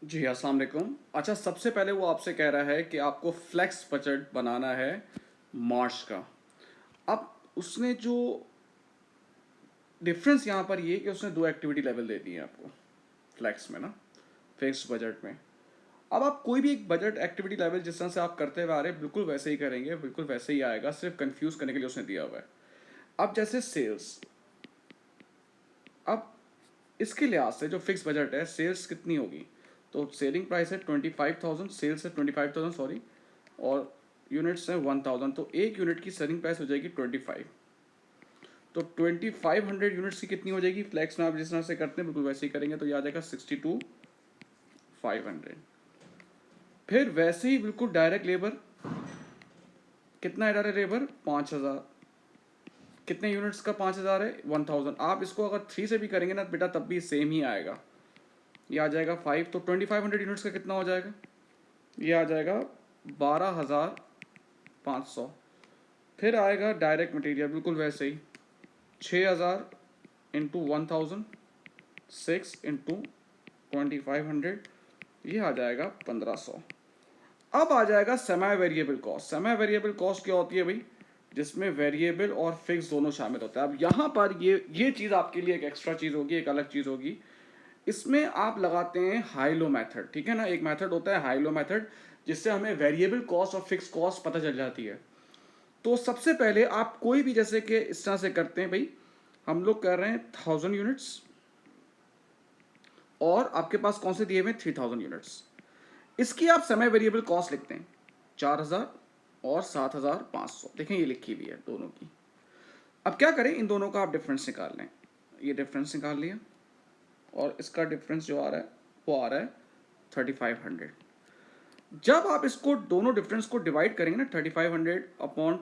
जी, अस्सलाम वालेकुम। अच्छा, सबसे पहले वो आपसे कह रहा है कि आपको फ्लेक्स बजट बनाना है मार्च का। अब उसने जो डिफरेंस यहाँ पर ये कि उसने दो एक्टिविटी लेवल दे दी है आपको फ्लेक्स में ना, फिक्स बजट में। अब आप कोई भी एक बजट एक्टिविटी लेवल जिस तरह से आप करते हुए आ रहे हैं बिल्कुल वैसे ही करेंगे, बिल्कुल वैसे ही आएगा, सिर्फ कंफ्यूज करने के लिए उसने दिया हुआ है। अब जैसे सेल्स, अब इसके लिहाज से जो फिक्स बजट है, सेल्स कितनी होगी? तो सेलिंग प्राइस है 25,000, सेल्स है 25,000 सॉरी, और यूनिट्स है 1,000, तो एक यूनिट की सेलिंग प्राइस हो जाएगी 25। तो 2500 यूनिट्स की कितनी हो जाएगी? फ्लैक्स में आप जिस तरह से करते हैं बिल्कुल वैसे ही करेंगे तो ये आ जाएगा 62,500। फिर वैसे ही बिल्कुल डायरेक्ट लेबर, कितना है डायरेक्ट लेबर? 5,000। कितने यूनिट्स का 5,000 है? 1,000। आप इसको अगर 3 से भी करेंगे ना बेटा तब भी सेम ही आएगा, ये आ जाएगा 5। तो 2500 यूनिट्स का कितना हो जाएगा? ये आ जाएगा 12,500। फिर आएगा डायरेक्ट मटेरियल बिल्कुल वैसे ही, 6,000 इंटू 1,000, 6 इंटू 2500, ये आ जाएगा 1,500। अब आ जाएगा semi variable cost. Semi variable cost क्या होती है भाई? जिसमें वेरिएबल और फिक्स दोनों शामिल होता है। अब यहाँ पर ये चीज़ आपके लिए एक एक्स्ट्रा चीज़ होगी, एक अलग चीज़ होगी। इसमें आप लगाते हैं हाई लो मेथड, ठीक है ना। एक मेथड होता है हाई लो मेथड, जिससे हमें वेरिएबल कॉस्ट और फिक्स कॉस्ट पता चल जाती है। तो सबसे पहले आप कोई भी जैसे कि इस तरह से करते हैं भाई, हम लोग कर रहे हैं 1,000 यूनिट्स, और आपके पास कौन से दिए हुए? 3,000 यूनिट्स। इसकी आप समय वेरिएबल कॉस्ट लिखते हैं 4,000 और 7,500, देखें ये लिखी हुई है दोनों की। अब क्या करें, इन दोनों का आप डिफरेंस निकाल लें। ये डिफरेंस निकाल लिया, और इसका डिफरेंस जो आ रहा है वो आ रहा है 3,500। जब आप इसको दोनों डिफरेंस को डिवाइड करेंगे ना, 3,500 अपॉन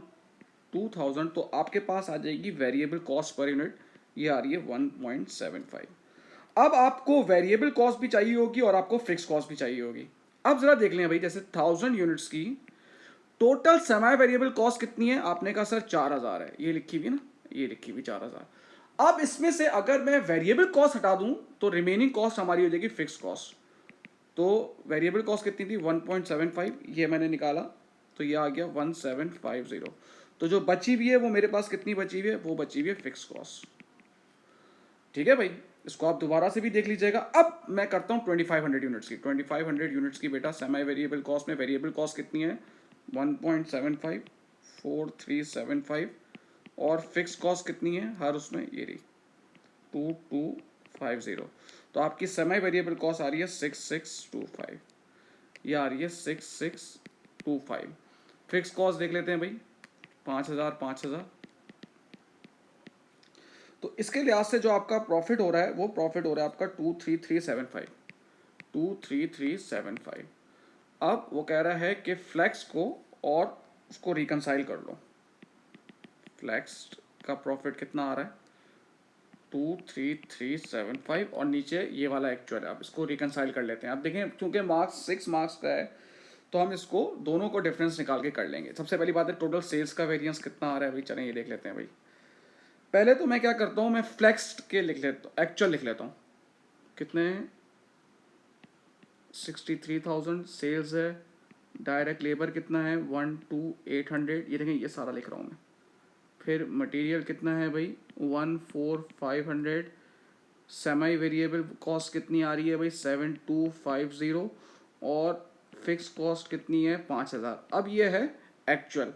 2,000, तो आपके पास आ जाएगी वेरिएबल कॉस्ट पर यूनिट, ये आ रही है 1.75। अब आपको वेरिएबल कॉस्ट भी चाहिए होगी और आपको फिक्स कॉस्ट भी चाहिए होगी। अब जरा देख लें भाई, जैसे 1,000 यूनिट्स की टोटल सेमी वेरिएबल कॉस्ट कितनी है? आपने कहा सर 4,000 है, ये लिखी हुई ना, ये लिखी हुई 4,000। अब इसमें से अगर मैं वेरिएबल कॉस्ट हटा दूं तो रिमेनिंग कॉस्ट हमारी हो जाएगी फिक्स कॉस्ट। तो वेरिएबल कॉस्ट कितनी थी? 1.75, ये मैंने निकाला तो ये आ गया 1,750। तो जो बची हुई है वो मेरे पास कितनी बची हुई है? वो बची हुई है फिक्स कॉस्ट। ठीक है भाई, इसको आप दोबारा से भी देख लीजिएगा। अब मैं करता हूँ 2,500 यूनिट्स की। 2,500 यूनिट्स की बेटा सेमी वेरिएबल कॉस्ट में वेरिएबल कॉस्ट कितनी है? 1.75, 4,375, और फिक्स कॉस्ट कितनी है हर उसमें? ये रही 2,250। तो आपकी सेमी वेरिएबल कॉस्ट आ रही है 6,625, ये आ रही है 6,625। फिक्स कॉस्ट देख लेते हैं भाई, 5,000 5,000। तो इसके लिहाज से जो आपका प्रॉफिट हो रहा है वो प्रॉफिट हो रहा है आपका 2,3375, 2,3375। अब वो कह रहा है कि फ्लैक्स को और उसको रिकनसाइल कर लो। फ्लैक्स का प्रॉफिट कितना आ रहा है? 2,3375, और नीचे ये वाला एक्चुअल है। आप इसको रिकनसाइल कर लेते हैं। आप देखें क्योंकि मार्क्स 6 मार्क्स का है तो हम इसको दोनों को डिफरेंस निकाल के कर लेंगे। सबसे पहली बात है टोटल सेल्स का वेरिएंस कितना आ रहा है भाई, चलें ये देख लेते हैं भाई। पहले तो मैं क्या करता हूँ, मैं फ्लेक्स के लिख लेता हूँ, एक्चुअल लिख लेता हूँ। कितने? 63,000 सेल्स है। डायरेक्ट लेबर कितना है? 1,2,800, ये देखें ये सारा लिख रहा हूँ मैं। फिर मटेरियल कितना है भाई? 1,4,500। सेमी वेरिएबल कॉस्ट कितनी आ रही है भाई? 7,250। और फिक्स कॉस्ट कितनी है? 5,000। अब ये है एक्चुअल।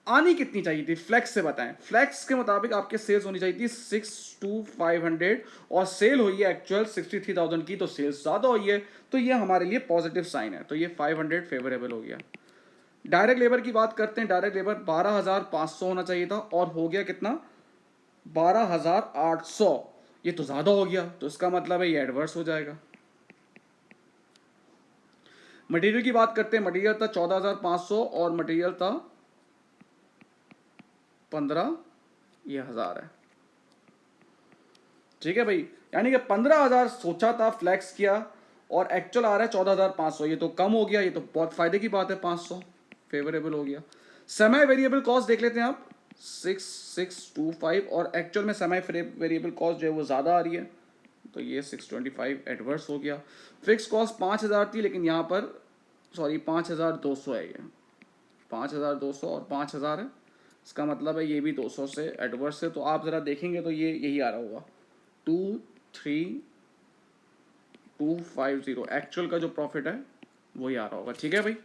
आनी कितनी चाहिए थी फ्लेक्स से बताएं। फ्लेक्स के मुताबिक आपके सेल्स होनी चाहिए थी 6,2,500, और सेल हुई है एक्चुअल 63,000 की, तो सेल्स ज़्यादा हुई है, तो ये हमारे लिए पॉजिटिव साइन है, तो ये 500 फेवरेबल हो गया। डायरेक्ट लेबर की बात करते हैं। डायरेक्ट लेबर 12,500 होना चाहिए था, और हो गया कितना? 12,800। ये तो ज़्यादा हो गया, तो इसका मतलब है ये एडवर्स हो जाएगा। मटेरियल की बात करते हैं। मटेरियल था 14,500 और मटेरियल था 15, ये 1,000 है। ठीक है भाई, यानी कि 15,000 सोचा था, फ्लैक्स किया, और एक्चुअल आ रहा है 14,500। ये तो कम हो गया, ये तो बहुत फायदे की बात है, 500 फेवरेबल हो गया। सेमी वेरिएबल कॉस्ट देख लेते हैं आप, 6,625, और एक्चुअल में सेमी वेरिएबल कॉस्ट जो है वो ज़्यादा आ रही है, तो ये 625 एडवर्स हो गया। फिक्स कॉस्ट 5000 थी, लेकिन यहाँ पर सॉरी 5200 है, ये 5200 और 5000 है, इसका मतलब है ये भी 200 से एडवर्स है। तो आप ज़रा देखेंगे तो ये यही आ रहा होगा 23250 एक्चुअल का जो प्रॉफिट है वही आ रहा होगा। ठीक है भाई।